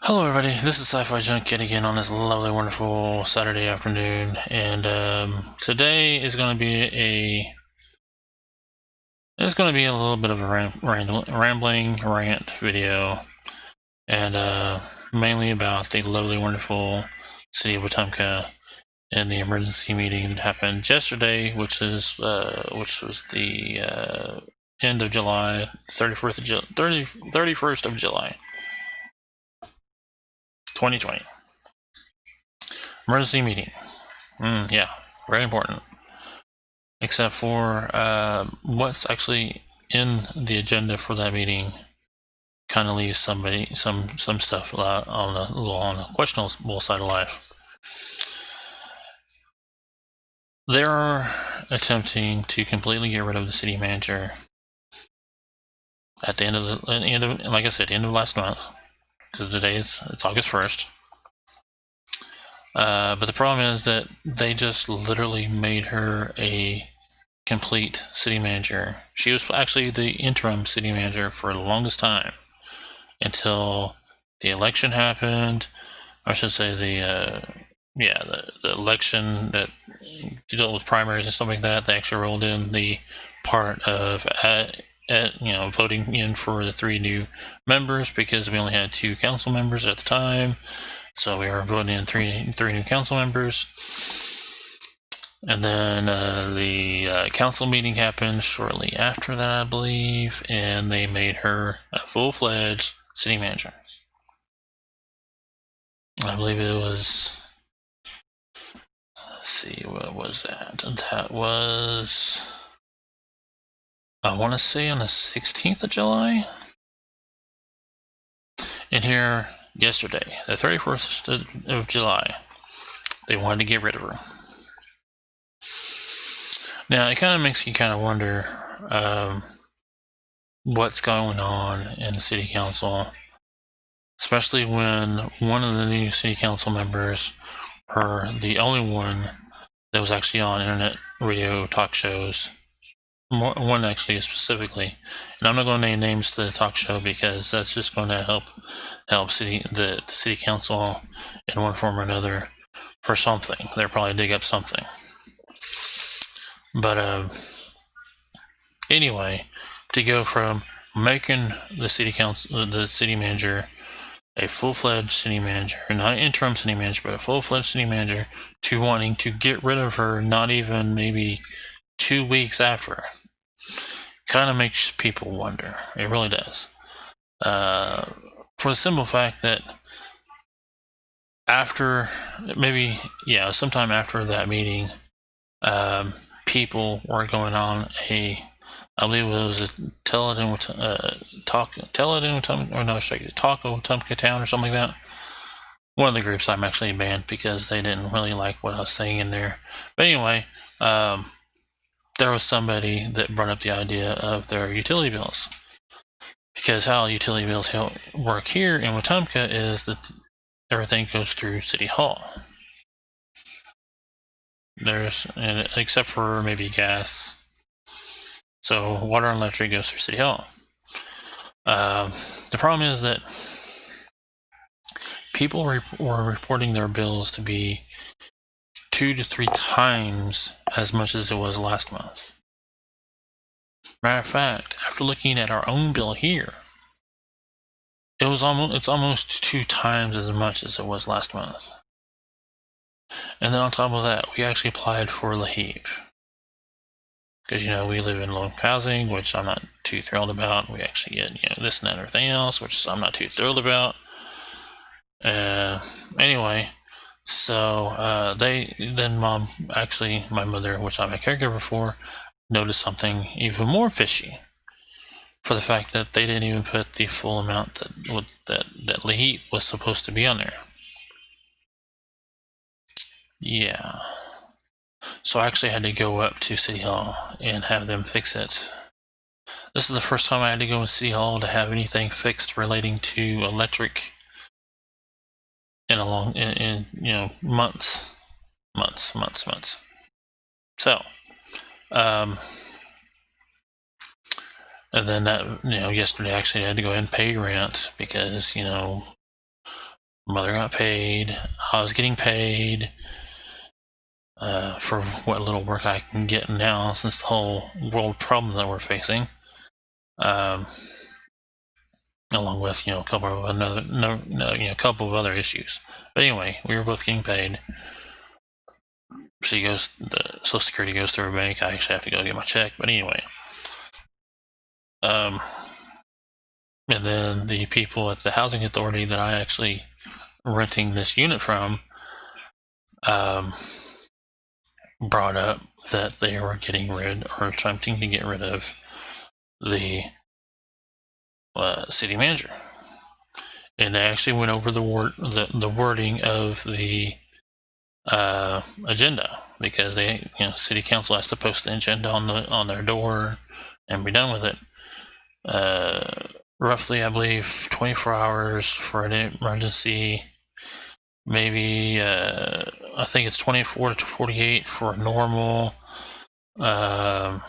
Hello everybody, this is Sci-Fi Junket again on this lovely, wonderful Saturday afternoon, and today is going to be a little bit of a rambling rant video, and mainly about the lovely, wonderful city of Wetumka and the emergency meeting that happened yesterday, which was the end of July, 31st of July, 2020. Emergency meeting. Yeah, very important. Except for what's actually in the agenda for that meeting kind of leaves some stuff on a questionable side of life. They're attempting to completely get rid of the city manager at the end of like I said, the end of last month, because today it's August 1st. But the problem is that they just literally made her a complete city manager. She was actually the interim city manager for the longest time until the election happened. I should say the election that dealt with primaries and stuff like that. They actually rolled in the part of voting in for the 3 new members, because we only had 2 council members at the time. So we are voting in three new council members. And then the council meeting happened shortly after that, I believe, and they made her a full-fledged city manager. I believe it was, let's see, what was that? That was, I want to say on the 16th of July? And here, yesterday, the 31st of July, they wanted to get rid of her. Now, it kind of makes you kind of wonder what's going on in the city council, especially when one of the new city council members, the only one that was actually on internet radio talk shows, one actually specifically, and I'm not going to name names to the talk show because that's just going to help the city council in one form or another for something. They'll probably dig up something. But anyway, to go from making the city manager a full-fledged city manager, not an interim city manager, but a full-fledged city manager, to wanting to get rid of her not even maybe 2 weeks after, kind of makes people wonder. It really does. For the simple fact that sometime after that meeting, people were going on I believe it was a Taco Wetumka Town or something like that. One of the groups I'm actually banned because they didn't really like what I was saying in there. But anyway, there was somebody that brought up the idea of their utility bills. Because how utility bills work here in Wetumka is that everything goes through City Hall. Except for maybe gas. So water and electric goes through City Hall. The problem is that people were reporting their bills to be 2 to 3 times as much as it was last month. Matter of fact, after looking at our own bill here, it's almost 2 times as much as it was last month. And then on top of that, we actually applied for LAHEAP. Because, we live in low housing, which I'm not too thrilled about. We actually get, this and that and everything else, which I'm not too thrilled about. Anyway, so my mother, which I'm a caregiver for, noticed something even more fishy, for the fact that they didn't even put the full amount that LAHEAP was supposed to be on there. Yeah. So I actually had to go up to City Hall and have them fix it. This is the first time I had to go to City Hall to have anything fixed relating to electric in months. So, and then that, yesterday I actually had to go ahead and pay rent because, Mother got paid. I was getting paid for what little work I can get now, since the whole world problem that we're facing. Along with a couple of other issues. But anyway, we were both getting paid. The Social Security goes through a bank. I actually have to go get my check. But anyway, and then the people at the housing authority that I actually renting this unit from brought up that they were getting rid, or attempting to get rid of, the city manager. And they actually went over the wording of the agenda, because they, city council has to post the agenda on their door and be done with it. Roughly, I believe, 24 hours for an emergency. Maybe I think it's 24 to 48 for normal.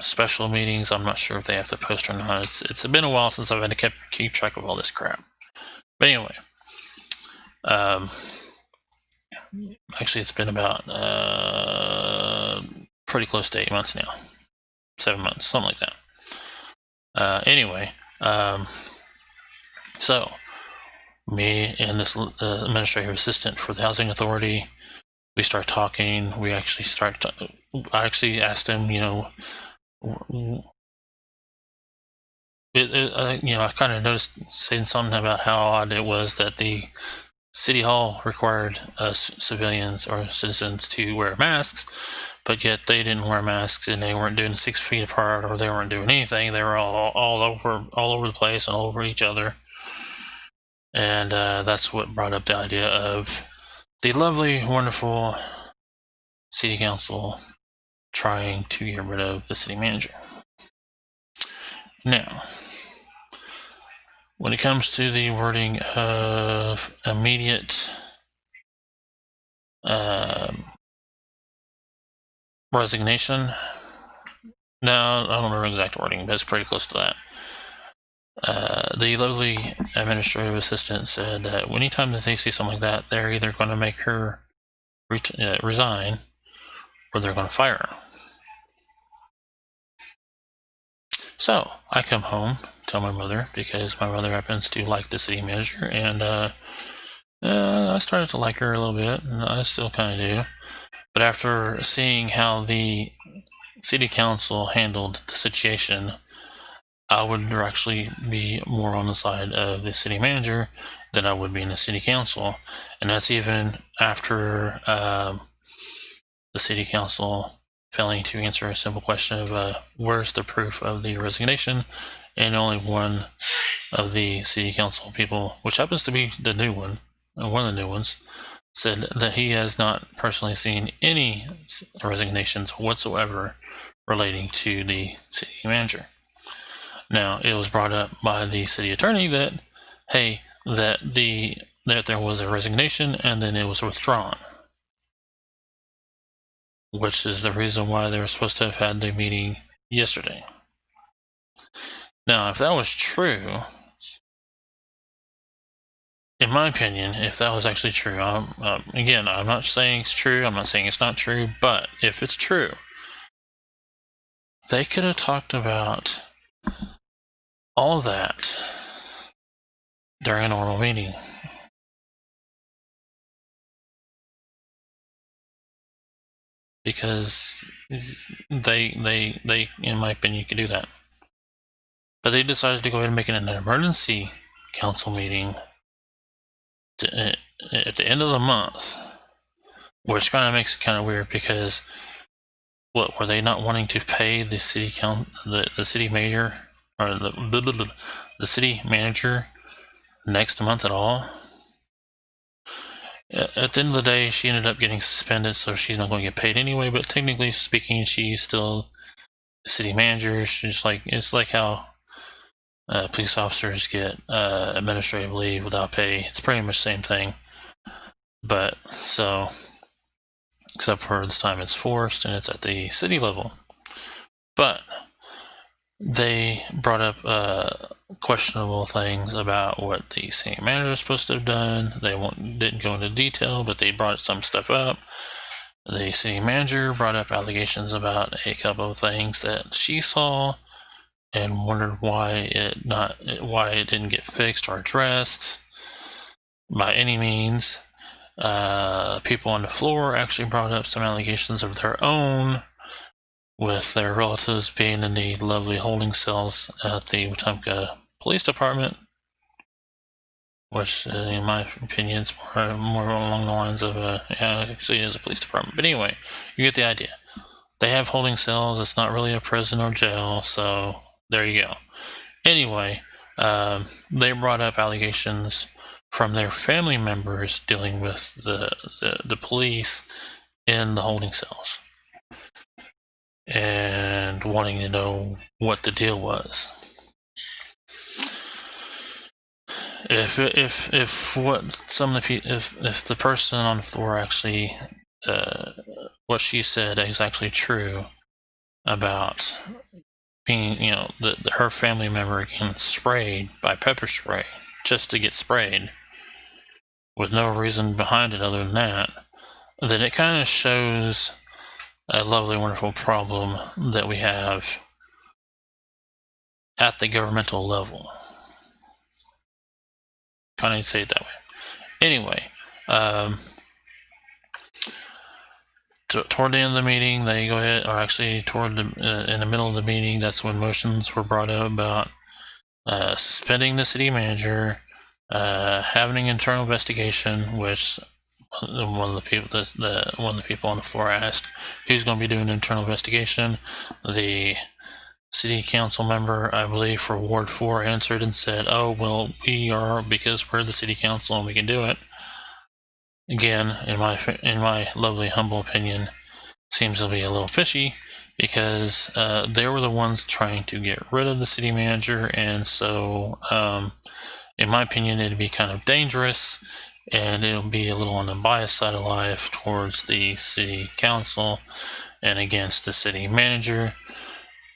Special meetings, I'm not sure if they have to post or not. It's been a while since I've had to keep track of all this crap. But anyway, actually, it's been about pretty close to 8 months now. 7 months, something like that. Anyway, so me and this administrative assistant for the housing authority, we start talking. I actually asked him, I kind of noticed saying something about how odd it was that the City Hall required us civilians or citizens to wear masks, but yet they didn't wear masks, and they weren't doing 6 feet apart, or they weren't doing anything. They were all over the place and all over each other. And that's what brought up the idea of the lovely, wonderful city council trying to get rid of the city manager. Now, when it comes to the wording of immediate resignation, no, I don't remember the exact wording, but it's pretty close to that. The lovely administrative assistant said that anytime that they see something like that, they're either going to make her resign, or they're going to fire her. So I come home, tell my mother, because my mother happens to like the city manager, and I started to like her a little bit, and I still kind of do. But after seeing how the city council handled the situation, I would actually be more on the side of the city manager than I would be in the city council. And that's even after the city council failing to answer a simple question of where's the proof of the resignation, and only one of the city council people, which happens to be the new one, one of the new ones, said that he has not personally seen any resignations whatsoever relating to the city manager. Now, it was brought up by the city attorney that, hey, that there was a resignation and then it was withdrawn, which is the reason why they were supposed to have had the meeting yesterday. Now, if that was true, in my opinion, if that was actually true, again, I'm not saying it's true, I'm not saying it's not true, but if it's true, they could have talked about all of that during a normal meeting. Because they, in my opinion, could do that. But they decided to go ahead and make it an emergency council meeting at the end of the month, which kind of makes it kind of weird, because what, were they not wanting to pay the city the city mayor, or the city manager next month at all? At the end of the day, she ended up getting suspended, so she's not going to get paid anyway, but technically speaking, she's still the city manager. She's like, it's like how police officers get administrative leave without pay. It's pretty much the same thing. But so, except for this time it's forced and it's at the city level. But they brought up questionable things about what the city manager was supposed to have done. They didn't go into detail, but they brought some stuff up. The city manager brought up allegations about a couple of things that she saw and wondered why it didn't get fixed or addressed by any means. People on the floor actually brought up some allegations of their own, with their relatives being in the lovely holding cells at the Wetumka Police Department, which, in my opinion, is more along the lines of actually it is a police department. But anyway, you get the idea. They have holding cells. It's not really a prison or jail, so there you go. Anyway, they brought up allegations from their family members dealing with the police in the holding cells and wanting to know what the deal was. If the person on the floor actually what she said is actually true about being, her family member getting sprayed by pepper spray just to get sprayed with no reason behind it other than that, then it kind of shows a lovely, wonderful problem that we have at the governmental level. Kind of say it that way. Anyway, toward the end of the meeting, they go ahead, or actually toward in the middle of the meeting, that's when motions were brought up about suspending the city manager, having an internal investigation, which one of the people on the floor asked who's going to be doing an internal investigation. The city council member, I believe, for Ward 4 answered and said, "Oh, well, we are, because we're the city council and we can do it." Again, in my lovely, humble opinion, seems to be a little fishy, because they were the ones trying to get rid of the city manager, and so, in my opinion, it'd be kind of dangerous, and it'll be a little on the biased side of life towards the city council and against the city manager.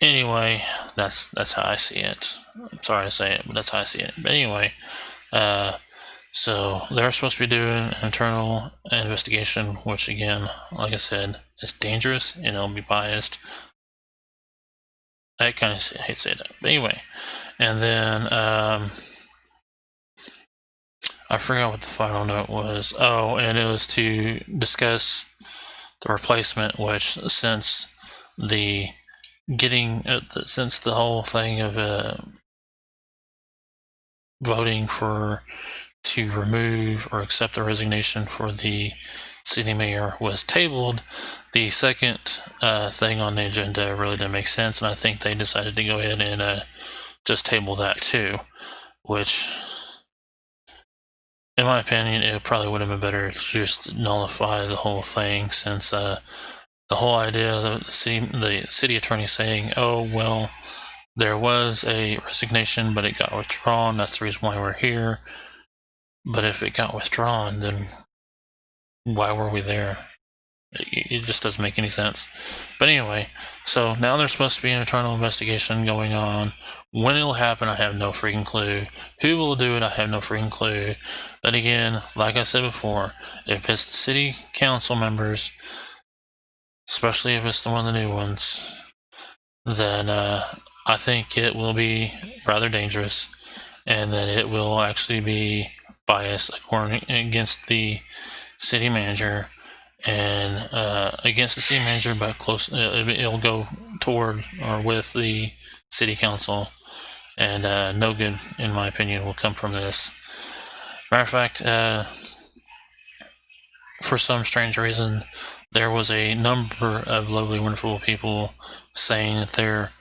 Anyway, that's how I see it. I'm sorry to say it, but that's how I see it. But anyway, so they're supposed to be doing an internal investigation, which, again, like I said, is dangerous and it'll be biased. I kind of hate to say that. But anyway, and then I forgot what the final note was. Oh, and it was to discuss the replacement, which, since the whole thing of voting to remove or accept the resignation for the city mayor was tabled, the second thing on the agenda really didn't make sense, and I think they decided to go ahead and just table that too, which, in my opinion, it probably would have been better to just nullify the whole thing, since the whole idea of the city attorney saying, "Oh, well, there was a resignation, but it got withdrawn. That's the reason why we're here." But if it got withdrawn, then why were we there? It just doesn't make any sense. But anyway, so now there's supposed to be an internal investigation going on. When it'll happen, I have no freaking clue. Who will do it, I have no freaking clue. But again, like I said before, if it's the city council members, especially if it's one of the new ones, then I think it will be rather dangerous, and that it will actually be biased against the city manager, and against the city manager, but close. It'll go toward or with the city council, and no good, in my opinion, will come from this. Matter of fact, for some strange reason, there was a number of lovely, wonderful people saying that their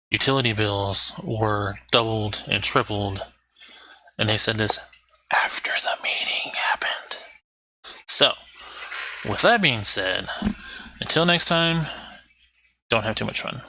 utility bills were doubled and tripled, and they said this after the meeting happened. So, with that being said, until next time, don't have too much fun.